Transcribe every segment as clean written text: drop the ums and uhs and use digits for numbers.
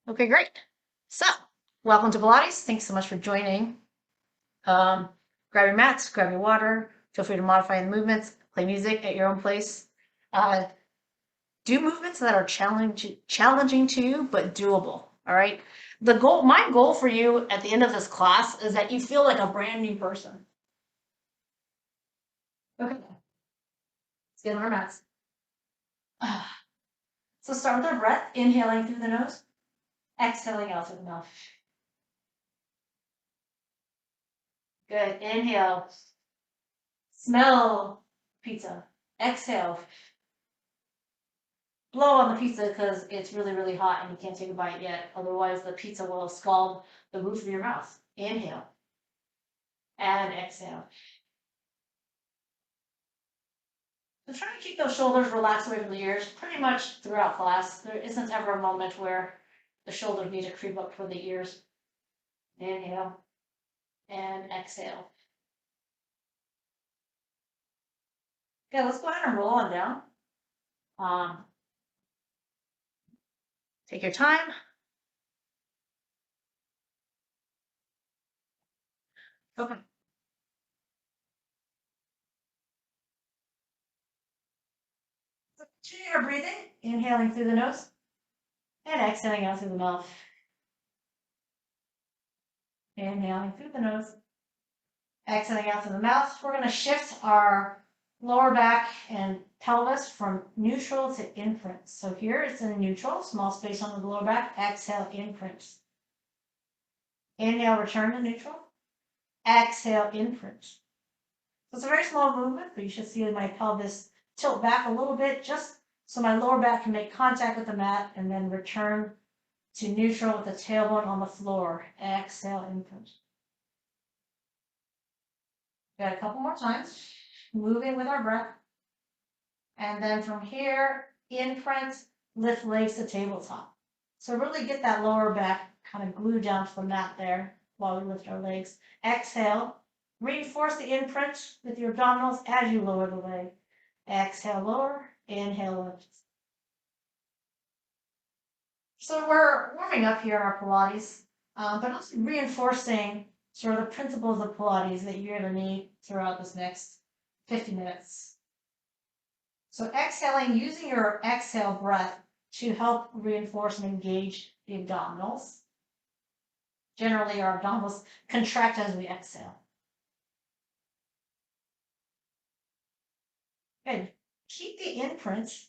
Okay, great. So, welcome to Pilates. Thanks so much for joining. Grab your mats, grab your water. Feel free to modify the movements, play music at your own place. Uh, do movements that are challenging to you, but doable. All right. My goal for you at the end of this class is that you feel like a brand new person. Okay. Let's get on our mats. So start with our breath, inhaling through the nose, exhaling out through the mouth. Good. Inhale. Smell pizza. Exhale. Blow on the pizza because it's really, really hot and you can't take a bite yet. Otherwise, the pizza will scald the roof of your mouth. Inhale and exhale. So try to keep those shoulders relaxed away from the ears pretty much throughout class. There isn't ever a moment where the shoulders need to creep up toward the ears. Inhale and exhale. Okay, let's go ahead and roll on down. Take your time. Okay. So continue your breathing, inhaling through the nose and exhaling out through the mouth. Inhaling through the nose, exhaling out through the mouth. We're going to shift our lower back and pelvis from neutral to imprint. So here it's in neutral, small space on the lower back. Exhale, imprint. Inhale, return to neutral. Exhale, imprint. So it's a very small movement, but you should see my pelvis tilt back a little bit just so my lower back can make contact with the mat and then return to neutral with the tailbone on the floor. Exhale, imprint. Got a couple more times. Moving with our breath. And then from here, imprint, lift legs to tabletop. So really get that lower back kind of glued down to the mat there while we lift our legs. Exhale, reinforce the imprint with your abdominals as you lower the leg. Exhale, lower, inhale, lift. So we're warming up here in our Pilates, but also reinforcing sort of the principles of Pilates that you're going to need throughout this next 50 minutes. So exhaling, using your exhale breath to help reinforce and engage the abdominals. Generally, our abdominals contract as we exhale. Good. Keep the imprint.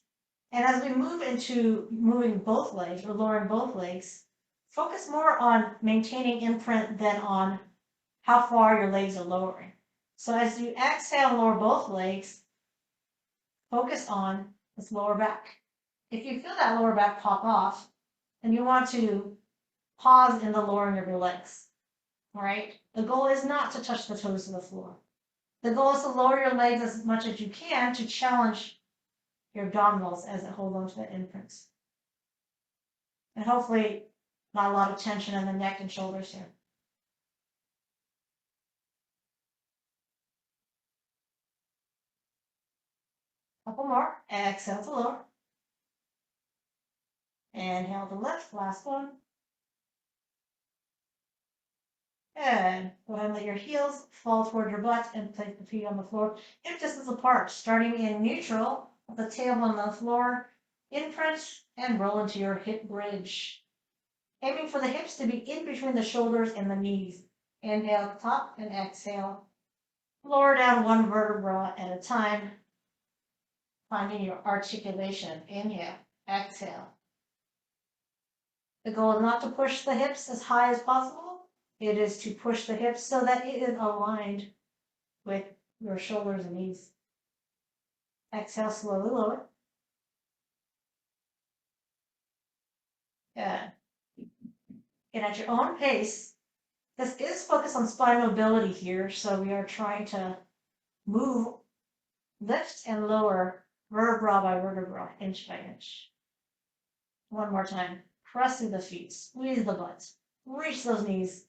And as we move into moving both legs or lowering both legs, focus more on maintaining imprint than on how far your legs are lowering. So as you exhale and lower both legs, focus on this lower back. If you feel that lower back pop off, then you want to pause in the lowering of your legs. All right. The goal is not to touch the toes to the floor. The goal is to lower your legs as much as you can to challenge your abdominals as they hold on to that imprint. And hopefully not a lot of tension in the neck and shoulders here. Couple more. Exhale to lower. Inhale to lift. Last one. And go ahead and let your heels fall toward your butt and place the feet on the floor hip distance apart, starting in neutral with the tailbone on the floor, imprint, and roll into your hip bridge. Aiming for the hips to be in between the shoulders and the knees. Inhale at the top and exhale. Lower down one vertebra at a time, finding your articulation. Inhale, exhale. The goal is not to push the hips as high as possible. It is to push the hips so that it is aligned with your shoulders and knees. Exhale, slowly lower. Good. And at your own pace, this is focused on spine mobility here, so we are trying to move, lift, and lower vertebra by vertebra, inch by inch. One more time. Press through the feet, squeeze the butt, reach those knees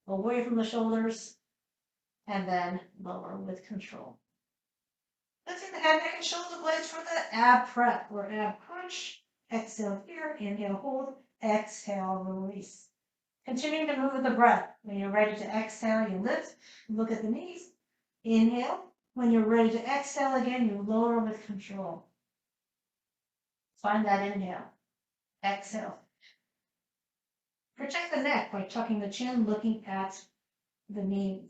away from the shoulders, and then lower with control. Lifting the head, neck, and shoulder blades for the ab prep or ab crunch. Exhale here, inhale, hold. exhale, release. Continuing to move with the breath. When you're ready to exhale, you lift, look at the knees, inhale. When you're ready to exhale again, you lower with control. Find that inhale, exhale. Protect the neck by tucking the chin, looking at the knees.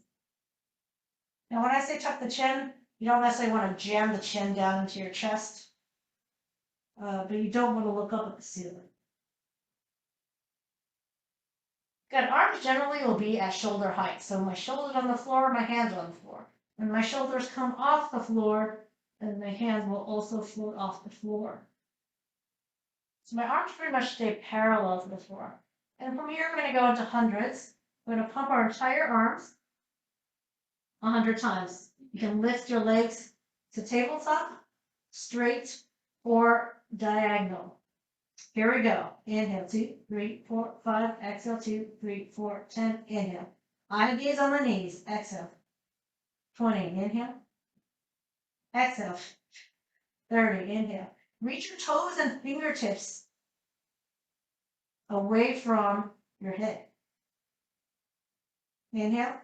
Now, when I say tuck the chin, you don't necessarily want to jam the chin down into your chest, but you don't want to look up at the ceiling. Good. Arms generally will be at shoulder height. So my shoulders on the floor, my hands on the floor. When my shoulders come off the floor, then my hands will also float off the floor. So my arms pretty much stay parallel to the floor. And from here, I'm going to go into hundreds. We're going to pump our entire arms 100 times. You can lift your legs to tabletop, straight, or diagonal. Here we go. Inhale, 2, 3, 4, 5. Exhale, 2, 3, 4, 10. Inhale. Eye gaze on the knees. Exhale. 20. Inhale. Exhale. 30. Inhale. Reach your toes and fingertips away from your head. Inhale.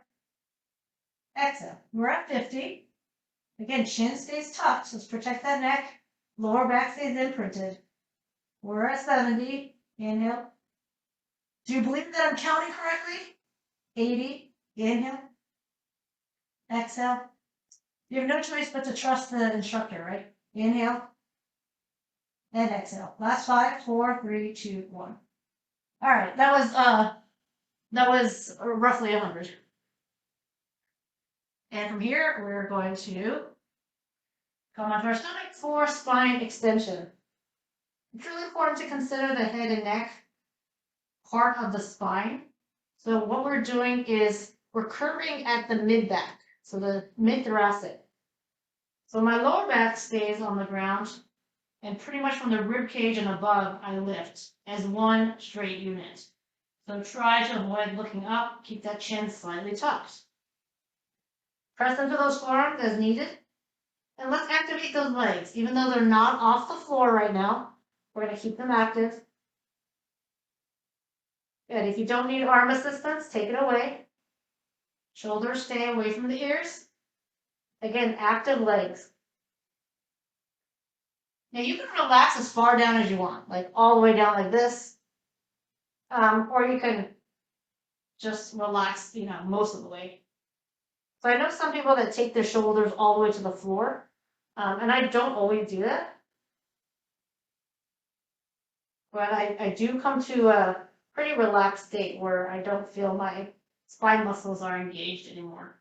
Exhale. We're at 50. Again, chin stays tucked, so let's protect that neck. Lower back stays imprinted. We're at 70. Inhale. Do you believe that I'm counting correctly? 80. Inhale. Exhale. You have no choice but to trust the instructor, right? Inhale. And exhale. Last 5, 4, 3, 2, 1. All right, that was roughly 100. And from here, we're going to come onto our stomach for spine extension. It's really important to consider the head and neck part of the spine. So what we're doing is we're curving at the mid-back, so the mid-thoracic. So my lower back stays on the ground, and pretty much from the rib cage and above, I lift as one straight unit. So try to avoid looking up, keep that chin slightly tucked. Press into those forearms as needed. And let's activate those legs. Even though they're not off the floor right now, we're going to keep them active. Good. If you don't need arm assistance, take it away. Shoulders stay away from the ears. Again, active legs. Now you can relax as far down as you want, like all the way down like this. Or you can just relax, most of the way. So I know some people that take their shoulders all the way to the floor, and I don't always do that. But I do come to a pretty relaxed state where I don't feel my spine muscles are engaged anymore.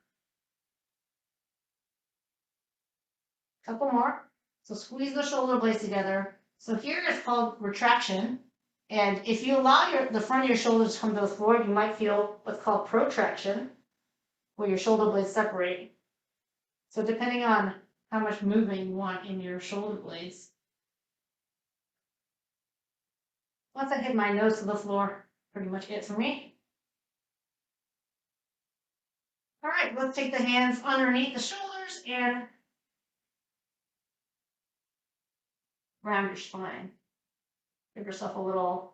Couple more. So squeeze the shoulder blades together. So here is called retraction. And if you allow the front of your shoulders to come to the floor, you might feel what's called protraction, where your shoulder blades separate. So depending on how much movement you want in your shoulder blades. Once I hit my nose to the floor, pretty much it for me. All right, let's take the hands underneath the shoulders and round your spine. Give yourself a little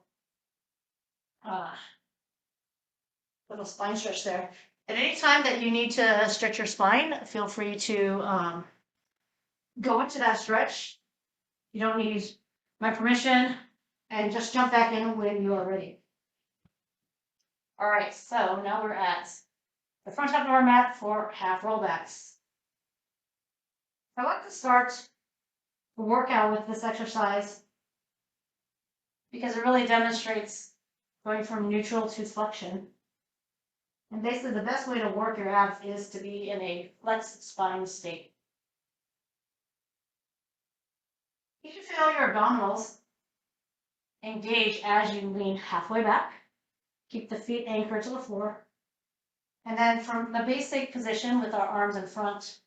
spine stretch there. At any time that you need to stretch your spine, feel free to go into that stretch. You don't need my permission, and just jump back in when you are ready. All right, so now we're at the front half of our mat for half rollbacks. I like to start the workout with this exercise because it really demonstrates going from neutral to flexion. And basically the best way to work your abs is to be in a flexed spine state. You can feel your abdominals engage as you lean halfway back. Keep the feet anchored to the floor. And then from the basic position with our arms in front,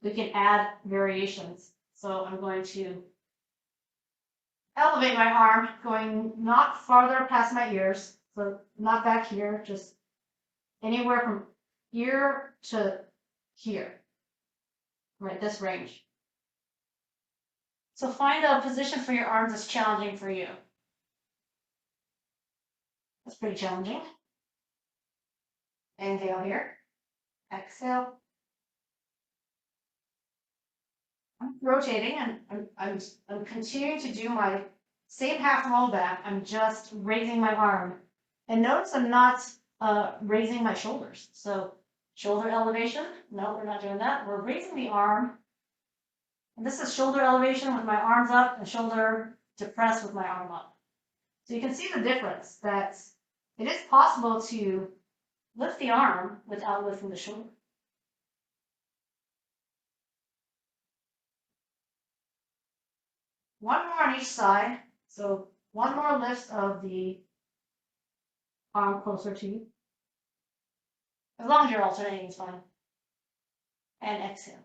we can add variations. So I'm going to elevate my arm, going not farther past my ears, so not back here, just anywhere from here to here, right, this range. So find a position for your arms that's challenging for you. That's pretty challenging. Inhale here. Exhale. I'm rotating and I'm continuing to do my same half roll back. I'm just raising my arm. And notice I'm not raising my shoulders. So shoulder elevation. No, we're not doing that. We're raising the arm. And this is shoulder elevation with my arms up and shoulder depressed with my arm up. So you can see the difference that it is possible to lift the arm without lifting the shoulder. One more on each side. So one more lift of the arm closer to you. As long as you're alternating, it's fine. And exhale.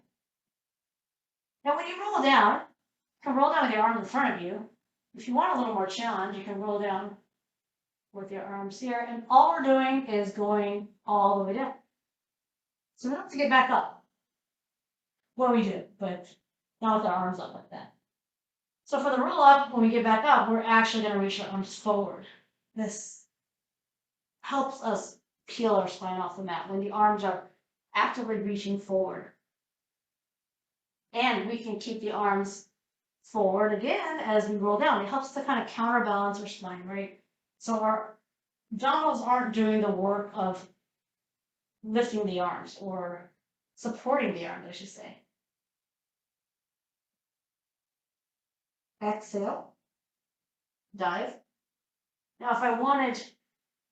Now when you roll down, you can roll down with your arm in front of you. If you want a little more challenge, you can roll down with your arms here. And all we're doing is going all the way down. So we don't have to get back up. Well, we do, but not with our arms up like that. So for the roll up, when we get back up, we're actually going to reach our arms forward. This helps us peel our spine off the mat when the arms are actively reaching forward. And we can keep the arms forward again as we roll down. It helps to kind of counterbalance our spine, right? So our abdominals aren't doing the work of lifting the arms or supporting the arms, I should say. Exhale, dive. Now, if I wanted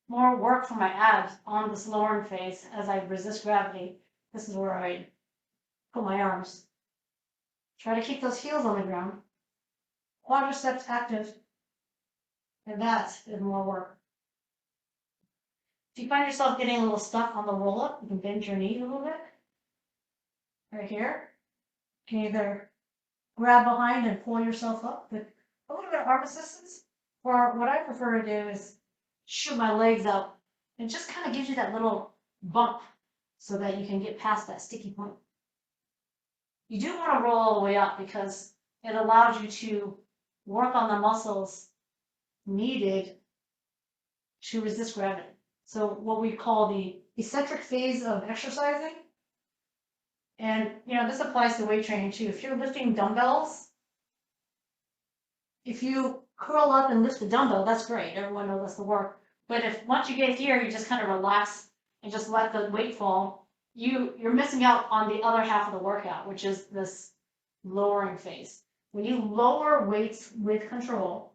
more work for my abs on this lowering phase as I resist gravity, this is where I put my arms. Try to keep those heels on the ground. Quadriceps active. And that is more work. If you find yourself getting a little stuck on the roll up, you can bend your knee a little bit. Right here. You can either grab behind and pull yourself up with a little bit of arm assistance. Or what I prefer to do is shoot my legs out. It just kind of gives you that little bump so that you can get past that sticky point. You do want to roll all the way up because it allows you to work on the muscles needed to resist gravity. So what we call the eccentric phase of exercising. And, this applies to weight training too. If you're lifting dumbbells, if you curl up and lift the dumbbell, that's great. Everyone knows that's the work. But if once you get here, you just kind of relax and just let the weight fall, you're missing out on the other half of the workout, which is this lowering phase. When you lower weights with control,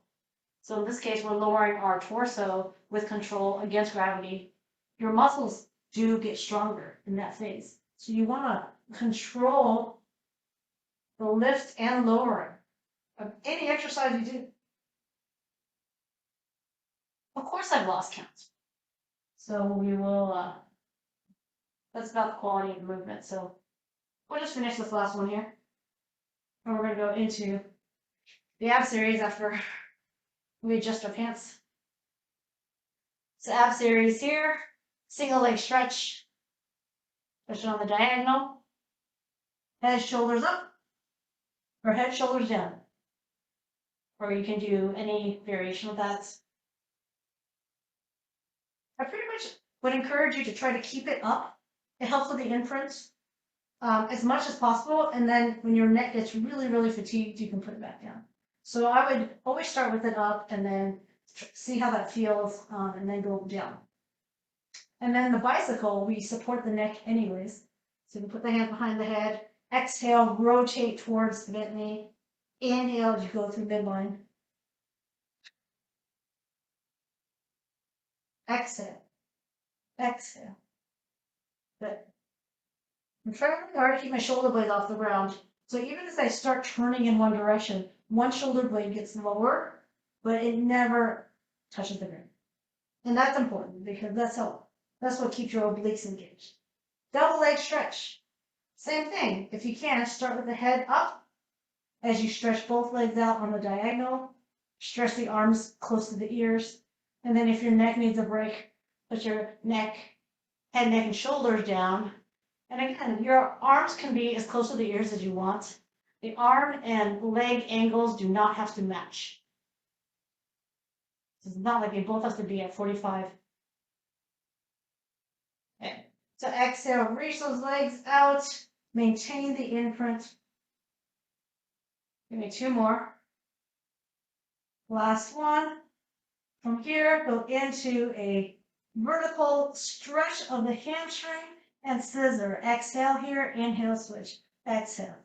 so in this case, we're lowering our torso with control against gravity, your muscles do get stronger in that phase. So you want to control the lift and lowering of any exercise you do. Of course, I've lost count. So we will, that's about the quality of the movement. So we'll just finish this last one here. And we're going to go into the ab series after we adjust our pants. So ab series here, single leg stretch, push it on the diagonal, head, shoulders up, or head, shoulders down. Or you can do any variation of that. I pretty much would encourage you to try to keep it up. It helps with the inference as much as possible. And then when your neck gets really, really fatigued, you can put it back down. So I would always start with it up and then see how that feels and then go down. And then the bicycle, we support the neck anyways. So you can put the hand behind the head, exhale, rotate towards the bent knee. Inhale as you go through midline. Exhale. Exhale. Good. I'm trying really hard to keep my shoulder blades off the ground. So even as I start turning in one direction, one shoulder blade gets lower, but it never touches the ground. And that's important because that's what keeps your obliques engaged. Double leg stretch. Same thing. If you can, start with the head up as you stretch both legs out on the diagonal. Stretch the arms close to the ears. And then if your neck needs a break, put your head, neck, and shoulders down. And again, your arms can be as close to the ears as you want. The arm and leg angles do not have to match. It's not like they both have to be at 45. Okay. So exhale, reach those legs out, maintain the imprint. Give me 2 more. Last one. From here, go into a vertical stretch of the hamstring and scissor. Exhale here, inhale, switch. Exhale.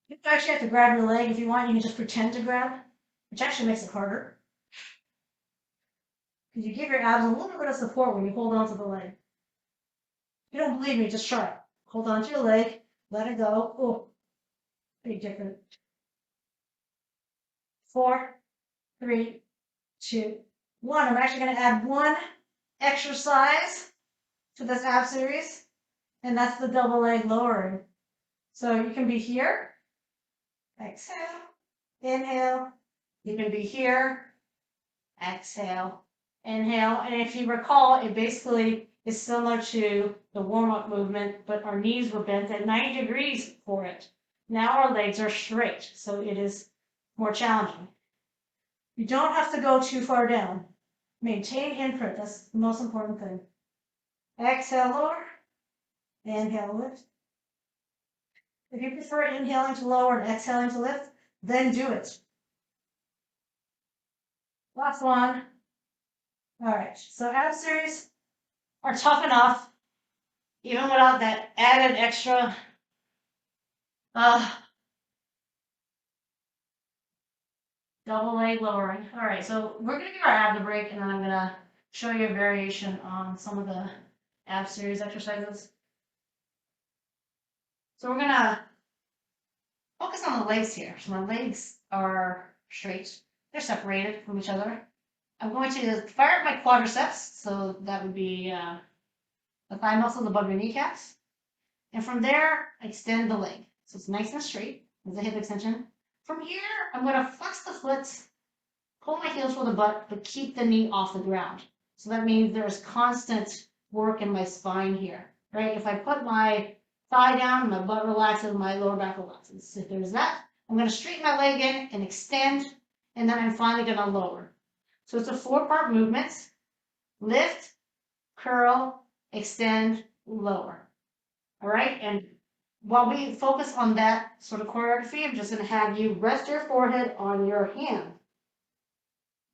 You actually have to grab your leg. If you want, you can just pretend to grab, which actually makes it harder. Because you give your abs a little bit of support when you hold on to the leg. If you don't believe me, just try it. Hold on to your leg, let it go. Oh, big difference. 4, 3, 2, 1. I'm actually going to add one exercise to this ab series, and that's the double leg lowering. So you can be here, exhale, inhale. You can be here, exhale, inhale. And if you recall, it basically is similar to the warm-up movement, but our knees were bent at 90 degrees for it. Now our legs are straight, so it is more challenging. You don't have to go too far down. Maintain imprint, that's the most important thing. Exhale, lower. Inhale, lift. If you prefer inhaling to lower and exhaling to lift, then do it. Last one. All right, so ab series are tough enough, even without that added extra double leg lowering. All right, so we're gonna give our ab a break, and then I'm gonna show you a variation on some of the ab series exercises. So we're gonna focus on the legs here. So my legs are straight. They're separated from each other. I'm going to fire up my quadriceps, so that would be the thigh muscles above your kneecaps. And from there, extend the leg. So it's nice and straight. There's a hip extension. From here, I'm going to flex the foot, pull my heels for the butt, but keep the knee off the ground. So that means there's constant work in my spine here, right? If I put my thigh down, my butt relaxes, my lower back relaxes. If there's that, I'm going to straighten my leg in and extend, and then I'm finally going to lower. So it's a 4-part movement: lift, curl, extend, lower. All right, and while we focus on that sort of choreography, I'm just going to have you rest your forehead on your hand.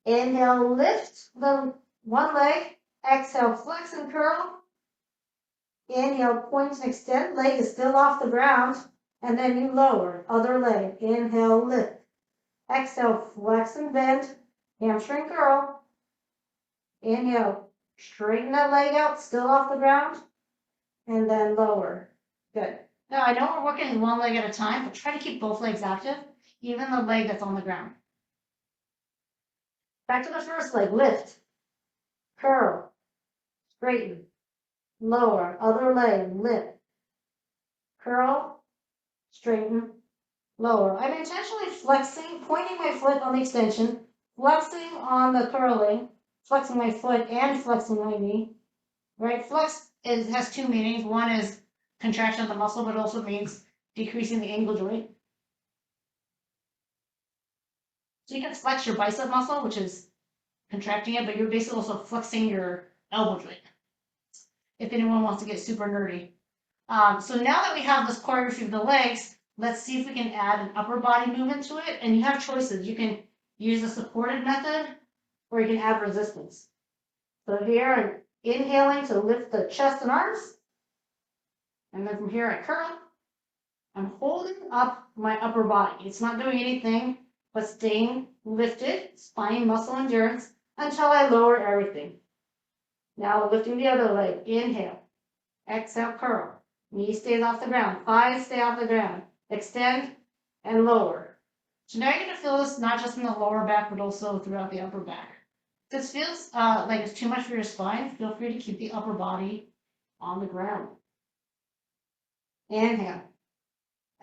Inhale, lift the one leg. Exhale, flex and curl. Inhale, point and extend. Leg is still off the ground. And then you lower. Other leg. Inhale, lift. Exhale, flex and bend. Hamstring curl. Inhale, straighten that leg out, still off the ground. And then lower. Good. Now, I know we're working one leg at a time, but try to keep both legs active, even the leg that's on the ground. Back to the first leg. Lift, curl, straighten, lower. Other leg. Lift, curl, straighten, lower. I'm intentionally flexing, pointing my foot on the extension, flexing on the curling, flexing my foot and flexing my knee. Right? Flex has 2 meanings. One is contraction of the muscle, but it also means decreasing the angle joint. So you can flex your bicep muscle, which is contracting it, but you're basically also flexing your elbow joint, if anyone wants to get super nerdy. So now that we have this choreography of the legs, let's see if we can add an upper body movement to it. And you have choices. You can use the supported method, or you can add resistance. So here I'm inhaling to lift the chest and arms. And then from here I curl. I'm holding up my upper body. It's not doing anything but staying lifted, spine muscle endurance, until I lower everything. Now lifting the other leg. Inhale. Exhale, curl. Knee stays off the ground. Thighs stay off the ground. Extend and lower. So now you're going to feel this not just in the lower back, but also throughout the upper back. If this feels like it's too much for your spine, feel free to keep the upper body on the ground. Inhale.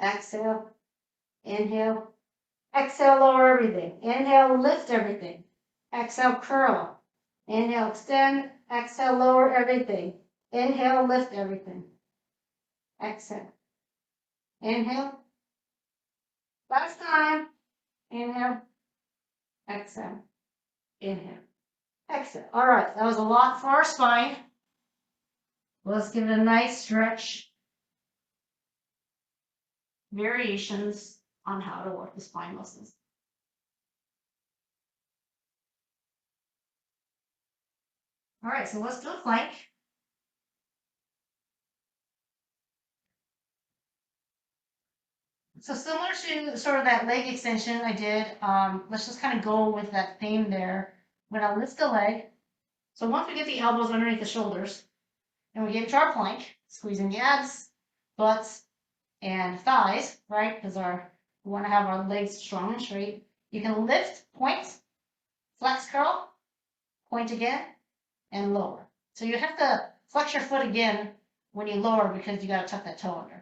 Exhale. Inhale. Exhale, lower everything. Inhale, lift everything. Exhale, curl. Inhale, extend. Exhale, lower everything. Inhale, lift everything. Exhale. Inhale. Last time. Inhale, exhale, inhale, exhale. All right, that was a lot for our spine. Let's give it a nice stretch. Variations on how to work the spine muscles. All right, so let's do a plank. So similar to sort of that leg extension I did, let's just kind of go with that theme there. When I lift the leg, so once we get the elbows underneath the shoulders, and we get into our plank, squeezing the abs, butts, and thighs, right? Because we want to have our legs strong and straight. You can lift, point, flex curl, point again, and lower. So you have to flex your foot again when you lower because you got to tuck that toe under.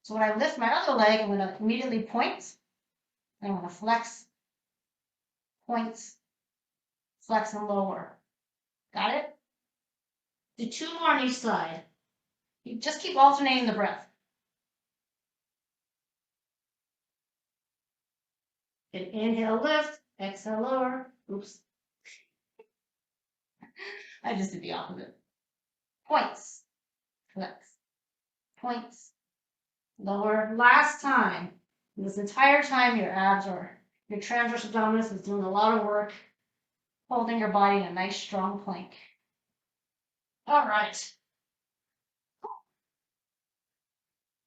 So when I lift my other leg, I'm going to immediately point. I'm going to flex, point, flex, and lower. Got it? Do 2 more on each side. You just keep alternating the breath. And inhale, lift, exhale, lower. Oops. I just did the opposite. Points, flex, points, lower. Last time. And this entire time, your transverse abdominis is doing a lot of work, holding your body in a nice, strong plank. All right.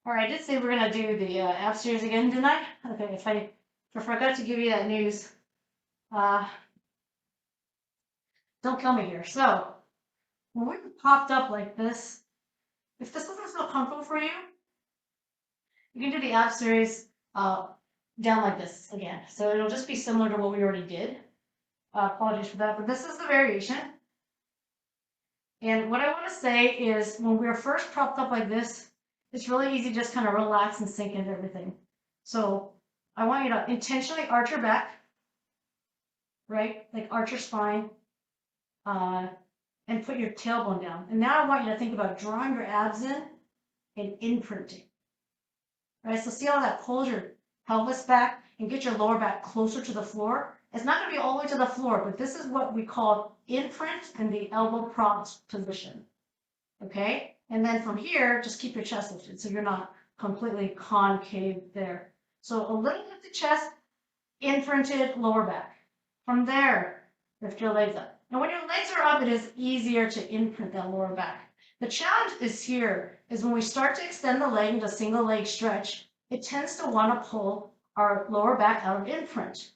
All right, I did say we're going to do the ab series again, didn't I? Okay, if I forgot to give you that news, don't kill me here. So, when we popped up like this, if this doesn't feel comfortable for you, you can do the ab series down like this again. So it'll just be similar to what we already did. Apologies for that, but this is the variation. And what I want to say is when we're first propped up like this, it's really easy to just kind of relax and sink into everything. So I want you to intentionally arch your back, right? Like arch your spine, and put your tailbone down. And now I want you to think about drawing your abs in and imprinting. Right? So see how that pulls your pelvis back and get your lower back closer to the floor? It's not going to be all the way to the floor, but this is what we call imprint in the elbow props position. Okay? And then from here, just keep your chest lifted so you're not completely concave there. So a little bit of the chest, imprinted lower back. From there, lift your legs up. And when your legs are up, it is easier to imprint that lower back. The challenge is when we start to extend the leg into single leg stretch, it tends to want to pull our lower back out of imprint.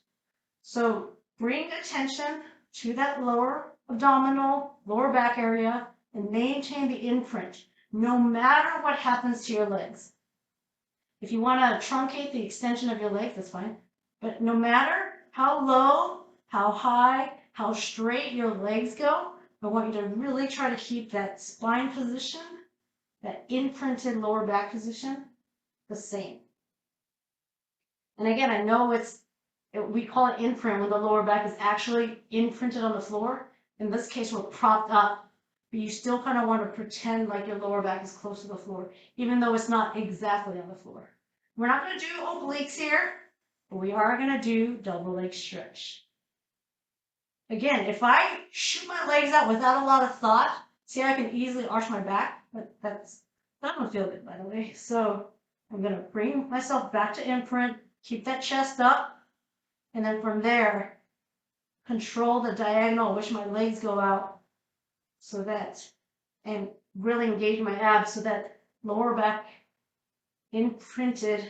So bring attention to that lower abdominal, lower back area, and maintain the imprint, no matter what happens to your legs. If you want to truncate the extension of your legs, that's fine. But no matter how low, how high, how straight your legs go, I want you to really try to keep that spine position, that imprinted lower back position, the same. And again, I know we call it imprint when the lower back is actually imprinted on the floor. In this case, we're propped up, but you still kind of want to pretend like your lower back is close to the floor, even though it's not exactly on the floor. We're not going to do obliques here, but we are going to do double leg stretch. Again, if I shoot my legs out without a lot of thought, see, I can easily arch my back, but that don't feel good, by the way. So I'm going to bring myself back to imprint, keep that chest up, and then from there, control the diagonal at which my legs go out so that, and really engage my abs so that lower back imprinted,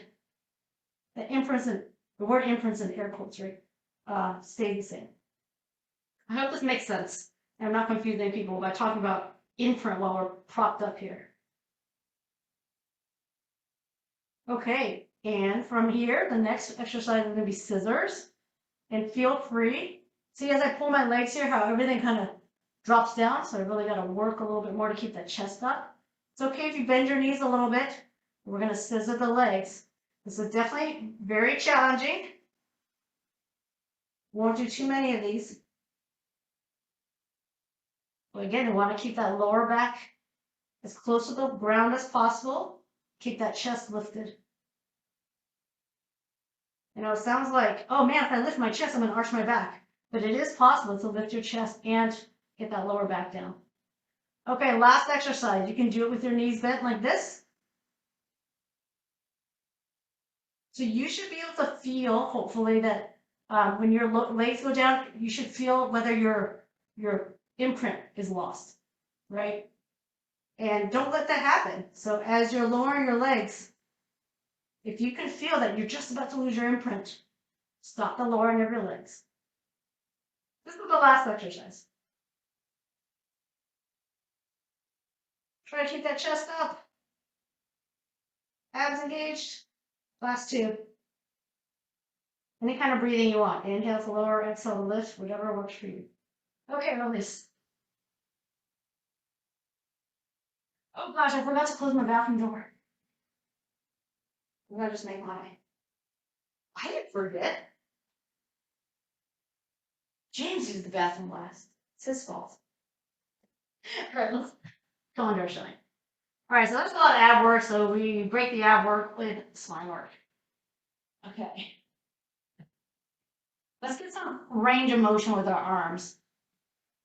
the word imprints in air quotes, right, stay the same. I hope this makes sense. I'm not confusing people by talking about imprint while we're propped up here. Okay, and from here, the next exercise is going to be scissors. And feel free. See, as I pull my legs here, how everything kind of drops down. So I really got to work a little bit more to keep that chest up. It's okay if you bend your knees a little bit. We're going to scissor the legs. This is definitely very challenging. Won't do too many of these. But again, we want to keep that lower back as close to the ground as possible. Keep that chest lifted. You know, it sounds like, oh man, if I lift my chest, I'm going to arch my back. But it is possible to lift your chest and get that lower back down. Okay, last exercise. You can do it with your knees bent like this. So you should be able to feel, hopefully, that when your legs go down, you should feel whether your imprint is lost, right? And don't let that happen. So as you're lowering your legs, if you can feel that you're just about to lose your imprint, stop the lowering of your legs. This is the last exercise. Try to keep that chest up. Abs engaged. Last two. Any kind of breathing you want. Inhale to lower, exhale to lift, whatever works for you. Okay, release. Oh gosh, I forgot to close my bathroom door. I'm gonna just make my. I didn't forget. James used the bathroom last. It's his fault. All right, let's go under our shine. All right, so that's a lot of ab work. So we break the ab work with spine work. Okay. Let's get some range of motion with our arms.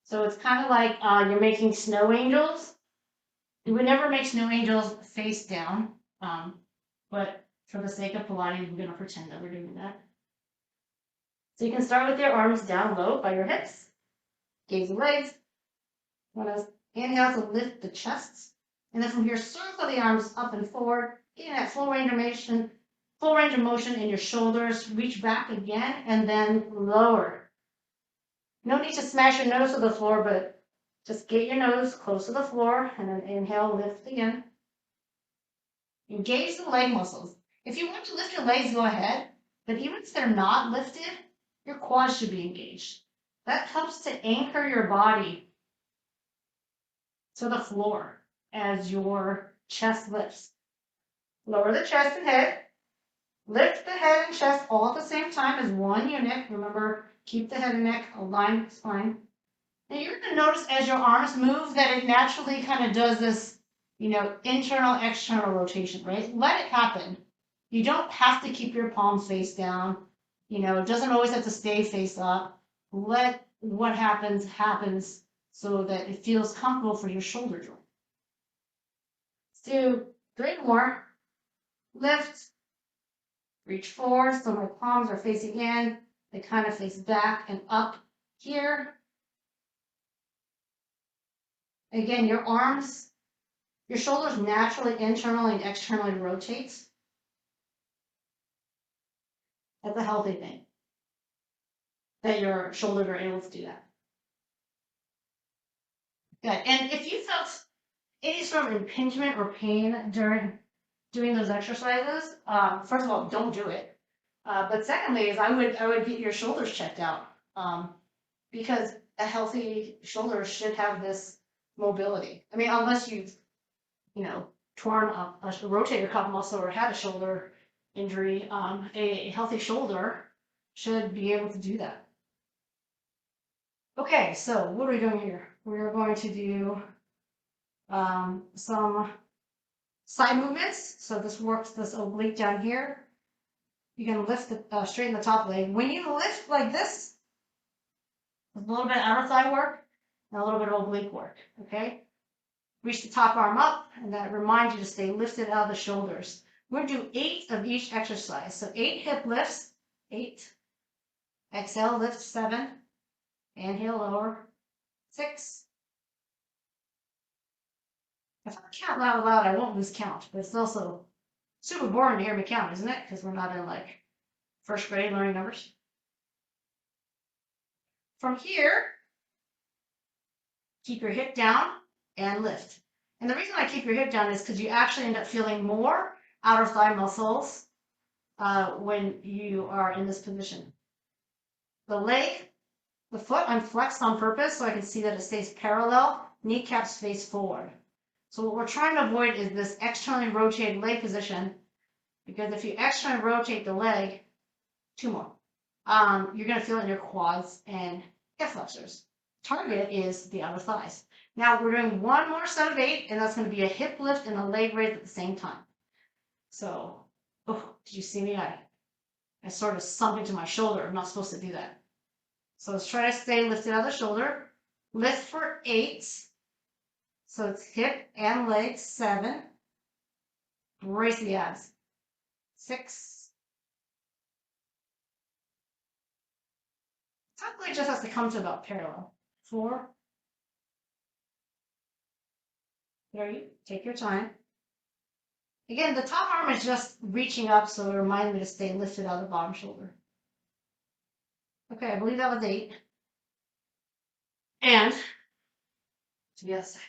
So it's kind of like you're making snow angels. You would never make snow angels face down, but for the sake of Pilates, we're going to pretend that we're doing that. So you can start with your arms down low by your hips, gaze the legs. You want to inhale to lift the chest, and then from here, circle the arms up and forward, getting that full range of motion in your shoulders. Reach back again, and then lower. No need to smash your nose to the floor, but just get your nose close to the floor, and then inhale, lift again. Engage the leg muscles. If you want to lift your legs, go ahead. But even if they're not lifted, your quads should be engaged. That helps to anchor your body to the floor as your chest lifts. Lower the chest and head. Lift the head and chest all at the same time as one unit. Remember, keep the head and neck aligned with spine. And you're going to notice as your arms move that it naturally kind of does this, internal, external rotation, right? Let it happen. You don't have to keep your palms face down. It doesn't always have to stay face up. Let what happens so that it feels comfortable for your shoulder joint. Let's do 3 more. Lift. Reach forward so my palms are facing in. They kind of face back and up here. Again, your shoulders naturally internally and externally rotate. That's a healthy thing, that your shoulders are able to do that. Good. And if you felt any sort of impingement or pain during doing those exercises, first of all, don't do it. But secondly, is I would get your shoulders checked out, because a healthy shoulder should have this mobility. I mean, unless you've, torn up a rotator cuff muscle or had a shoulder injury, a healthy shoulder should be able to do that. Okay, so what are we doing here? We're going to do some side movements. So this works this oblique down here. You can lift straighten the top leg. When you lift like this, there's a little bit of outer thigh work and a little bit of oblique work, okay? Reach the top arm up, and that reminds you to stay lifted out of the shoulders. We're going to do 8 of each exercise. So 8 hip lifts, 8. Exhale, lift 7. Inhale, lower, 6. If I count loud, I won't lose count, but it's also super boring to hear me count, isn't it? Because we're not in first grade learning numbers. From here, keep your hip down and lift. And the reason I keep your hip down is because you actually end up feeling more outer thigh muscles when you are in this position. The foot, I'm flexed on purpose so I can see that it stays parallel, kneecaps face forward. So what we're trying to avoid is this externally rotated leg position, because if you externally rotate the leg, 2 more, you're going to feel it in your quads and hip flexors. Target is the outer thighs. Now we're doing 1 more set of 8, and that's going to be a hip lift and a leg raise at the same time. So, oh, did you see me? I I sort of sunk into my shoulder. I'm not supposed to do that. So let's try to stay lifted out of the shoulder. Lift for 8. So it's hip and leg. 7. Brace the abs. 6. Top leg just has to come to about parallel. 4. 3. Take your time. Again, the top arm is just reaching up, so it reminds me to stay lifted out of the bottom shoulder. Okay, I believe that was 8. And to the other side.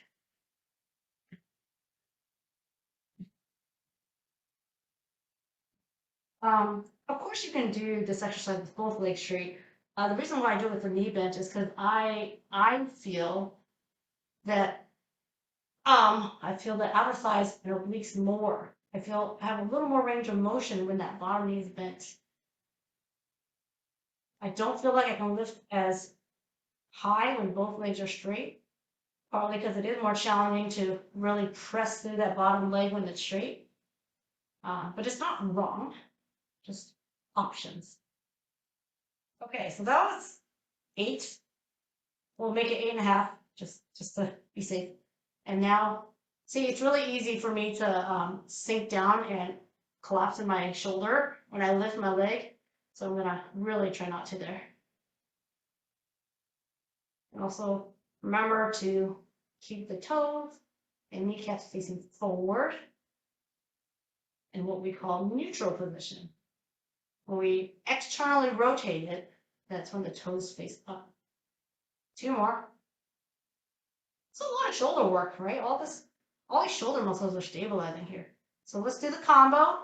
Of course, you can do this exercise with both legs straight. The reason why I do it with the knee bent is because I feel that I feel the outer thighs and obliques more. I have a little more range of motion when that bottom knee is bent. I don't feel like I can lift as high when both legs are straight, partly because it is more challenging to really press through that bottom leg when it's straight. But it's not wrong, just options. Okay, so that was 8. We'll make it 8.5, just to be safe. And now, see, it's really easy for me to sink down and collapse in my shoulder when I lift my leg. So I'm gonna really try not to there. And also remember to keep the toes and kneecaps facing forward in what we call neutral position. When we externally rotate it, that's when the toes face up. 2 more. It's a lot of shoulder work, right? All these shoulder muscles are stabilizing here. So let's do the combo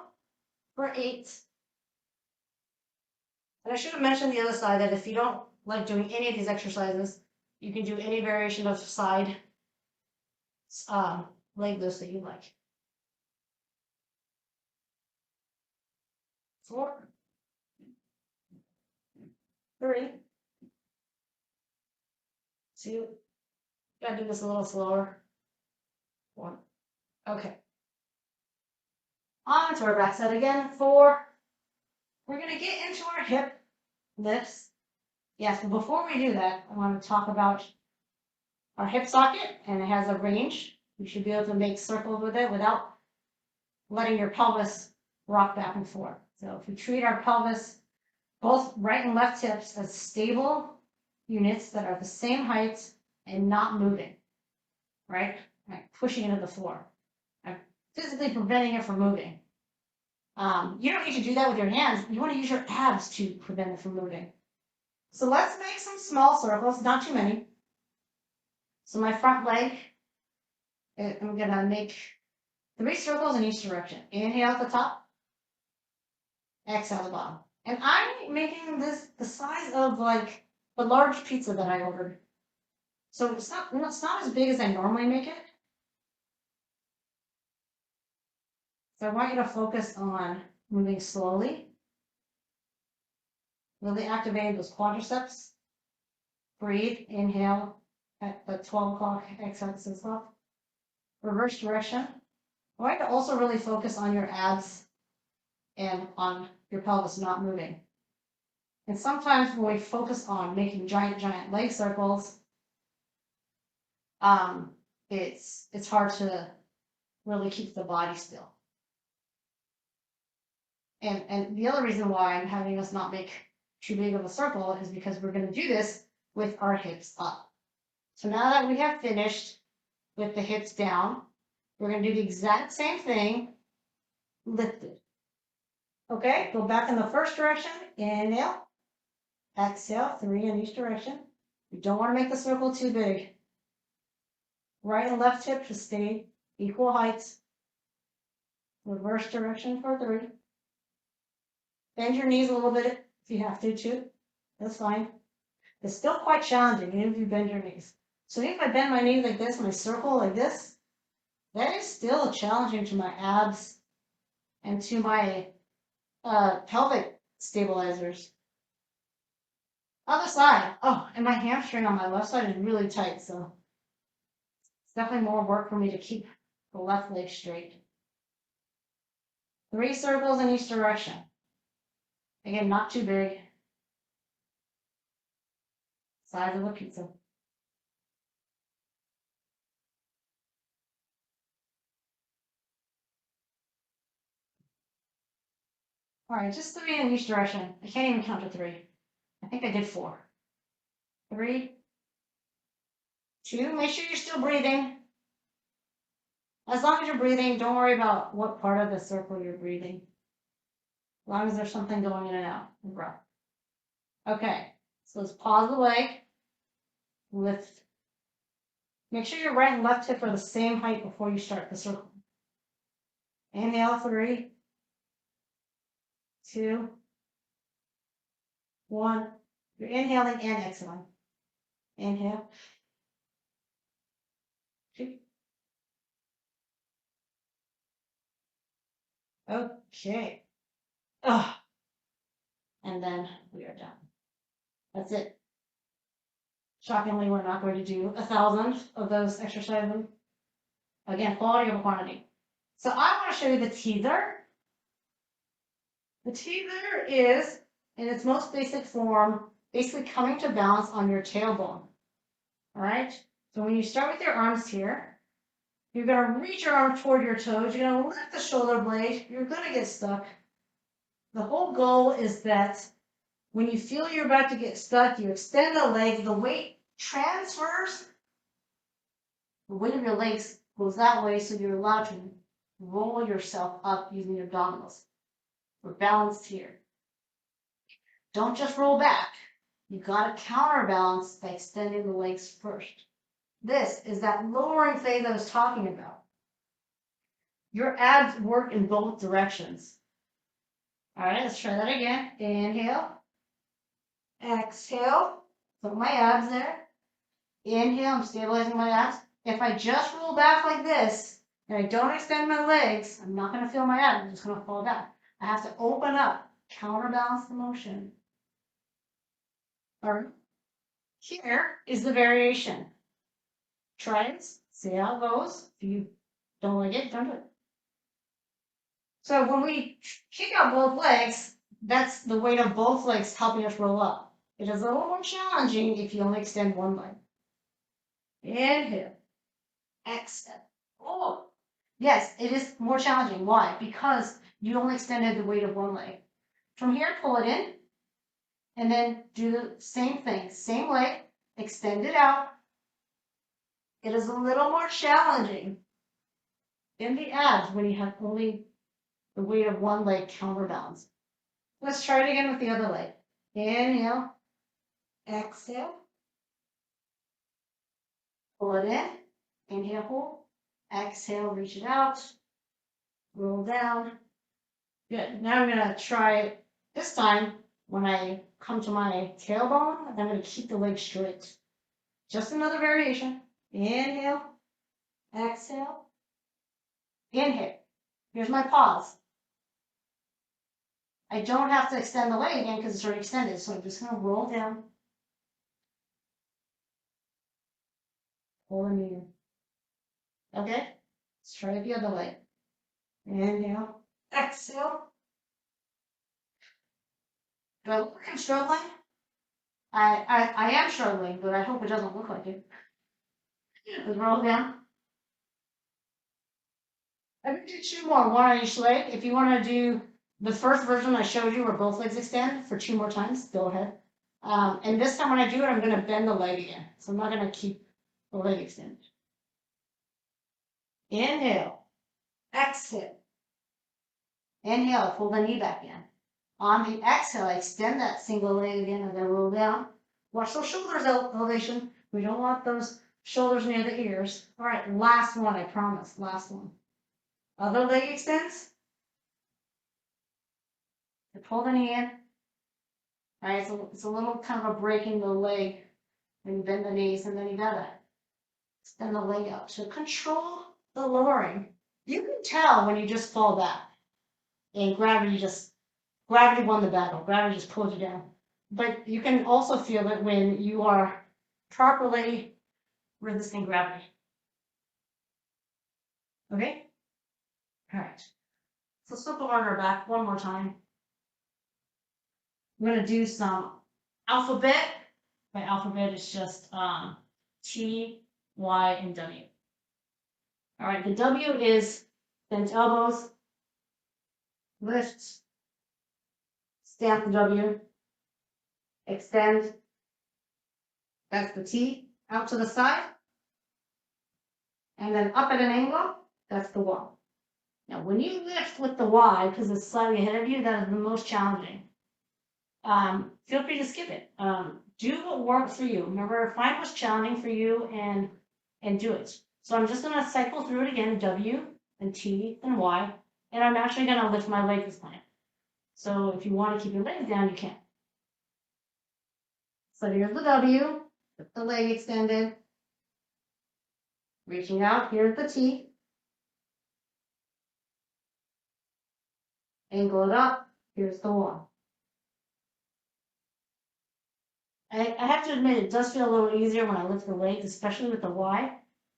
for 8. And I should have mentioned the other side that if you don't like doing any of these exercises, you can do any variation of side leg lifts that you like. 4, 3, 2. Gotta do this a little slower. 1. Okay. On to our back side again. 4. We're gonna get into our hip lifts. Yes, but before we do that, I want to talk about our hip socket, and it has a range. You should be able to make circles with it without letting your pelvis rock back and forth. So if we treat our pelvis, both right and left hips, as stable units that are the same height and not moving, right? Like pushing into the floor. I'm physically preventing it from moving. You don't need to do that with your hands. You want to use your abs to prevent it from moving. So let's make some small circles, not too many. So my front leg, I'm going to make 3 circles in each direction. Inhale at the top, exhale at the bottom. And I'm making this the size of like the large pizza that I ordered. So it's not as big as I normally make it. So I want you to focus on moving slowly, really activating those quadriceps. Breathe, inhale at the 12 o'clock, exhale at 6 o'clock. Reverse direction. I want you to also really focus on your abs and on your pelvis not moving. And sometimes when we focus on making giant leg circles, it's hard to really keep the body still. And the other reason why I'm having us not make too big of a circle is because we're going to do this with our hips up. So now that we have finished with the hips down, we're going to do the exact same thing, lifted. Okay, go back in the first direction, inhale, exhale, 3 in each direction. You don't want to make the circle too big. Right and left hip should stay equal heights. Reverse direction for 3. Bend your knees a little bit if you have to too. That's fine. It's still quite challenging even if you bend your knees. So if I bend my knees like this, my circle like this, that is still challenging to my abs and to my pelvic stabilizers. Other side. Oh, and my hamstring on my left side is really tight, so it's definitely more work for me to keep the left leg straight. 3 circles in each direction. Again, not too big. Size of a pizza. All right, just 3 in each direction. I can't even count to 3. I think I did 4. 3, 2. Make sure you're still breathing. As long as you're breathing, don't worry about what part of the circle you're breathing. As long as there's something going in and out. Breath. Okay, so let's pause the leg. Lift. Make sure your right and left hip are the same height before you start the circle. Inhale, 3, 2, 1. You're inhaling and exhaling. Inhale. 2. Okay. And then we are done. That's it. Shockingly, we're not going to do 1,000 of those exercises. Again, quality over quantity. So I want to show you the teaser. The teaser is, in its most basic form, basically coming to balance on your tailbone. All right? So when you start with your arms here, you're going to reach your arm toward your toes. You're going to lift the shoulder blade. You're going to get stuck. The whole goal is that when you feel you're about to get stuck, you extend the legs. The weight transfers. The weight of your legs goes that way, so you're allowed to roll yourself up using your abdominals. We're balanced here. Don't just roll back. You got to counterbalance by extending the legs first. This is that lowering phase I was talking about. Your abs work in both directions. All right, let's try that again. Inhale. Exhale. Put my abs there. Inhale, I'm stabilizing my abs. If I just roll back like this, and I don't extend my legs, I'm not going to feel my abs. I'm just going to fall back. I have to open up, counterbalance the motion. All right. Here is the variation. Try it. See how it goes. If you don't like it, don't do it. So when we kick out both legs, that's the weight of both legs helping us roll up. It is a little more challenging if you only extend one leg. Inhale. Exhale. Oh, yes, it is more challenging. Why? Because you only extended the weight of one leg. From here, pull it in, and then do the same thing. Same leg, extend it out. It is a little more challenging in the abs when you have only the weight of one leg counterbalance. Let's try it again with the other leg. Inhale, exhale, pull it in, inhale, hold, exhale, reach it out, roll down. Good. Now I'm going to try it this time. When I come to my tailbone, I'm going to keep the leg straight. Just another variation. Inhale, exhale, inhale. Here's my pause. I don't have to extend the leg again because it's already extended, so I'm just going to roll down. Pull the knee in. Okay? Let's try the other leg. Inhale, exhale. Do I look like I'm struggling? I am struggling, but I hope it doesn't look like it. Let's roll down. I'm going to do 2 more, 1 on each leg. If you want to do the first version I showed you where both legs extend for 2 more times, go ahead. And this time when I do it, I'm going to bend the leg again. So I'm not going to keep the leg extended. Inhale. Exhale. Inhale, pull the knee back in. On the exhale, I extend that single leg again as I roll down. Watch those shoulders elevation. We don't want those shoulders near the ears. All right, last one, I promise. Last one. Other leg extends. You pull the knee in. All right, so it's a little kind of a breaking the leg when you bend the knees, and then you gotta extend the leg out to control the lowering. You can tell when you just fall back, and gravity won the battle. Gravity just pulls you down. But you can also feel it when you are properly resisting gravity. Okay? All right. So let's flip the order back one more time. I'm going to do some alphabet. My alphabet is just T, Y, and W. All right, the W is bent elbows, lift, stamp the W, extend, that's the T, out to the side, and then up at an angle, that's the Y. Now, when you lift with the Y, because it's slightly ahead of you, that is the most challenging. Feel free to skip it. Do what works for you. Remember, find what's challenging for you and do it. So I'm just going to cycle through it again, W, then T, then Y, and I'm actually going to lift my leg this time. So if you want to keep your legs down, you can. So here's the W, the leg extended, reaching out, here's the T, angle it up, here's the Y. I have to admit, it does feel a little easier when I lift the legs, especially with the Y,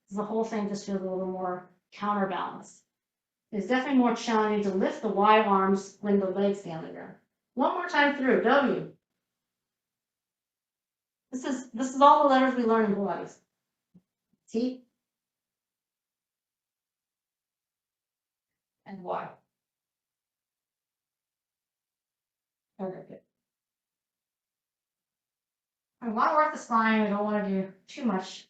because the whole thing just feels a little more counterbalanced. It's definitely more challenging to lift the Y arms when the legs stay on the ground. One more time through, W. This is all the letters we learn in Pilates. T and Y. Okay, good. I want to work the spine. We don't want to do too much.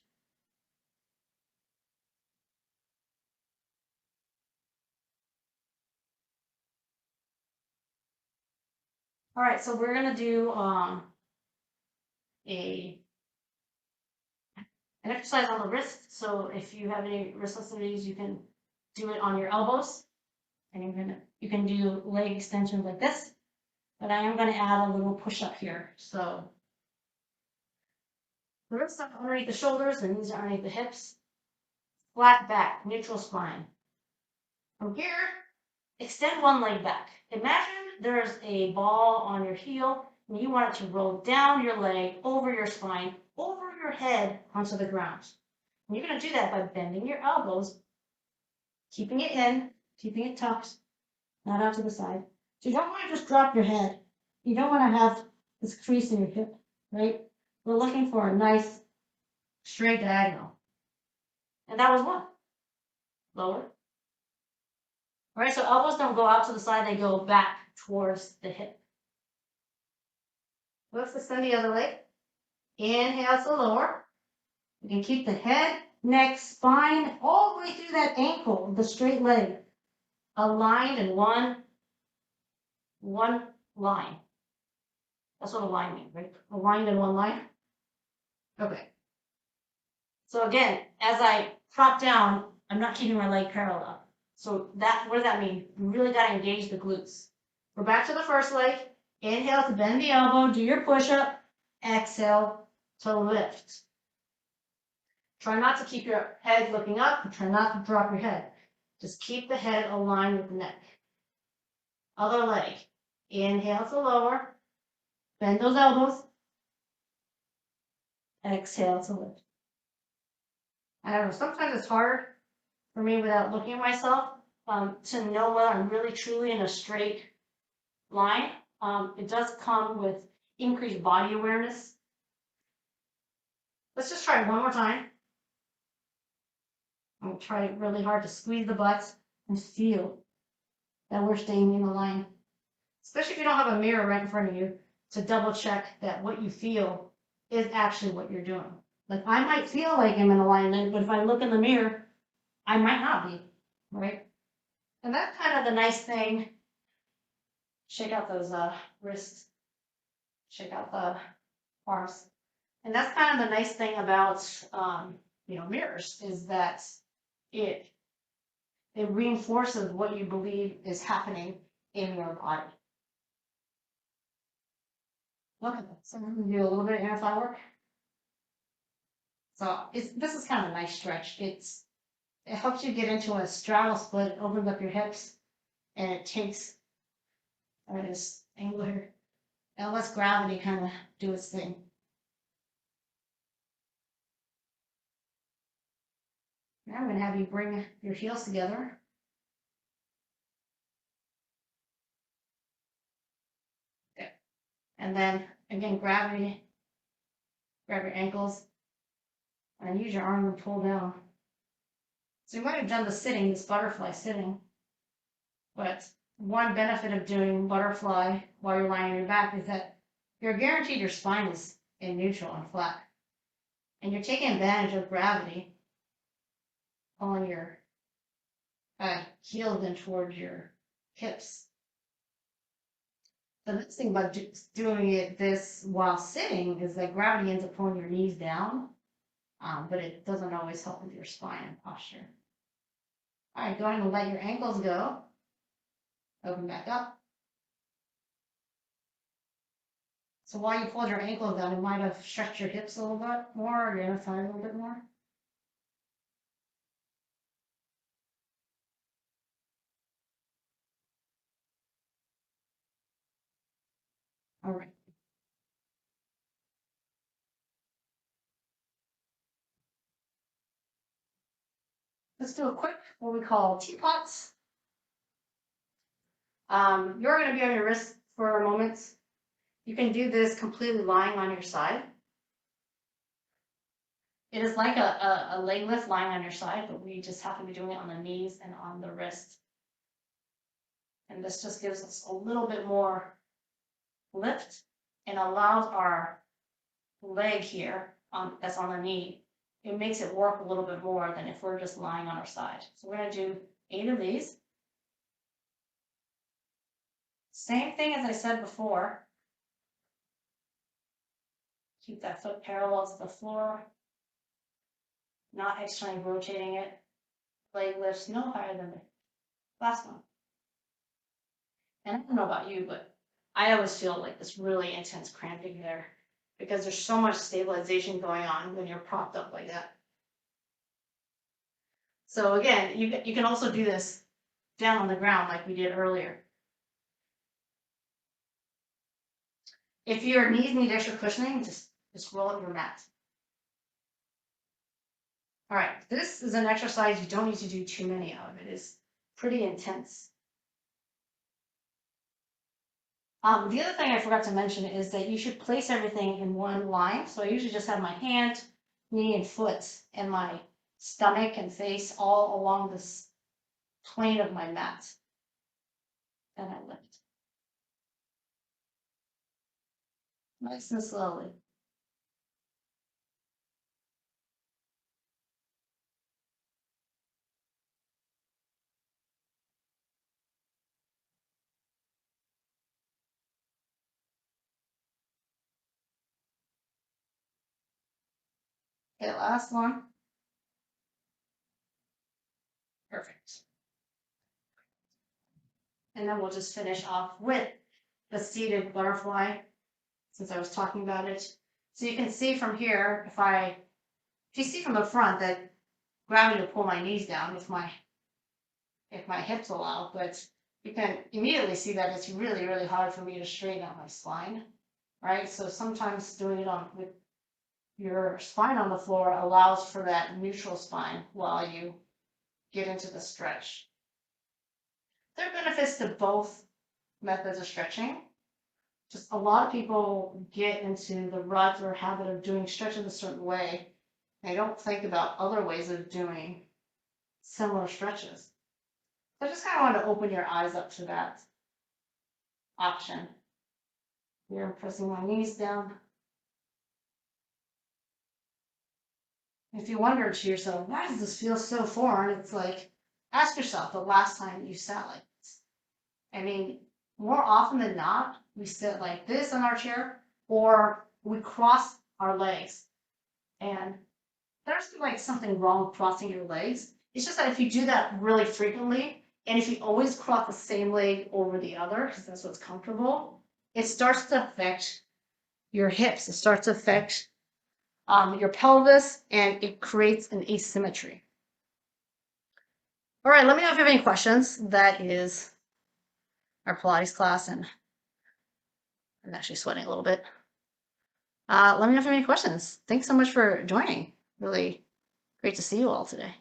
All right, so we're gonna do an exercise on the wrist. So if you have any wrist sensitivity, you can do it on your elbows, and you can do leg extensions like this. But I am going to add a little push up here. So the wrists are underneath the shoulders, the knees are underneath the hips. Flat back, neutral spine. From here, extend one leg back. Imagine there's a ball on your heel, and you want it to roll down your leg, over your spine, over your head, onto the ground. And you're going to do that by bending your elbows, keeping it in, keeping it tucked, not out to the side. So you don't want to just drop your head. You don't want to have this crease in your hip, right? We're looking for a nice straight diagonal. And that was one. Lower. All right, so elbows don't go out to the side, they go back towards the hip. Let's extend the other leg. Inhale to lower. You can keep the head, neck, spine, all the way through that ankle, the straight leg, aligned in one line. That's what a line means, right? Aligned in one line. Okay. So again, as I prop down, I'm not keeping my leg parallel. So what does that mean? You really got to engage the glutes. We're back to the first leg. Inhale to bend the elbow, do your push-up. Exhale to lift. Try not to keep your head looking up, and try not to drop your head. Just keep the head aligned with the neck. Other leg. Inhale to lower. Bend those elbows. Exhale to lift. I don't know, sometimes it's hard for me without looking at myself to know whether I'm really truly in a straight line. It does come with increased body awareness. Let's just try it one more time. I'm going to try really hard to squeeze the butts and feel that we're staying in the line. Especially if you don't have a mirror right in front of you to double check that what you feel is actually what you're doing. Like I might feel like I'm in alignment, but if I look in the mirror, I might not be, right? And that's kind of the nice thing. Shake out those wrists, shake out the arms. And that's kind of the nice thing about mirrors is that it reinforces what you believe is happening in your body. Okay, so I'm going to do a little bit of inner thigh work. So this is kind of a nice stretch. It helps you get into a straddle split, opens up your hips, and it takes this angle here. And lets gravity kind of do its thing. Now I'm going to have you bring your heels together. Okay. And then again, grab your ankles and use your arm to pull down. So you might have done the sitting, this butterfly sitting, but one benefit of doing butterfly while you're lying on your back is that you're guaranteed your spine is in neutral and flat. And you're taking advantage of gravity, pulling your heels in towards your hips. The nice thing about doing this while sitting is that gravity ends up pulling your knees down, but it doesn't always help with your spine and posture. All right, go ahead and let your ankles go. Open back up. So while you pulled your ankles down, you might have stretched your hips a little bit more, or your inner thigh a little bit more. All right. Let's do a quick, what we call teapots. You're going to be on your wrist for a moment. You can do this completely lying on your side. It is like a leg lift lying on your side, but we just happen to be doing it on the knees and on the wrist. And this just gives us a little bit more lift and allows our leg here that's on the knee. It makes it work a little bit more than if we're just lying on our side. So we're going to do 8 of these. Same thing as I said before. Keep that foot parallel to the floor, not externally rotating it. Leg lifts no higher than the last one. And I don't know about you, but I always feel like this really intense cramping there because there's so much stabilization going on when you're propped up like that. So again, you can also do this down on the ground like we did earlier. If your knees need extra cushioning, just roll up your mat. All right, this is an exercise you don't need to do too many of. It is pretty intense. The other thing I forgot to mention is that you should place everything in one line. So I usually just have my hand, knee, and foot, and my stomach and face all along this plane of my mat. Then I lift. Nice and slowly. Okay, last one. Perfect. And then we'll just finish off with the seated butterfly, since I was talking about it. So you can see from here, if you see from the front that gravity will pull my knees down if my hips allow, but you can immediately see that it's really, really hard for me to straighten out my spine, right? So sometimes doing it with your spine on the floor allows for that neutral spine while you get into the stretch. There are benefits to both methods of stretching. Just a lot of people get into the rut or habit of doing stretches a certain way. They don't think about other ways of doing similar stretches. So I just kind of want to open your eyes up to that option. Here I'm pressing my knees down. If you wonder to yourself, why does this feel so foreign? It's like, ask yourself the last time you sat like this. I mean, more often than not, we sit like this in our chair, or we cross our legs. And there's like something wrong with crossing your legs. It's just that if you do that really frequently, and if you always cross the same leg over the other, because that's what's comfortable, it starts to affect your hips. It starts to affect your pelvis, and it creates an asymmetry. All right, let me know if you have any questions. That is our Pilates class, and I'm actually sweating a little bit. Let me know if you have any questions. Thanks so much for joining. Really great to see you all today.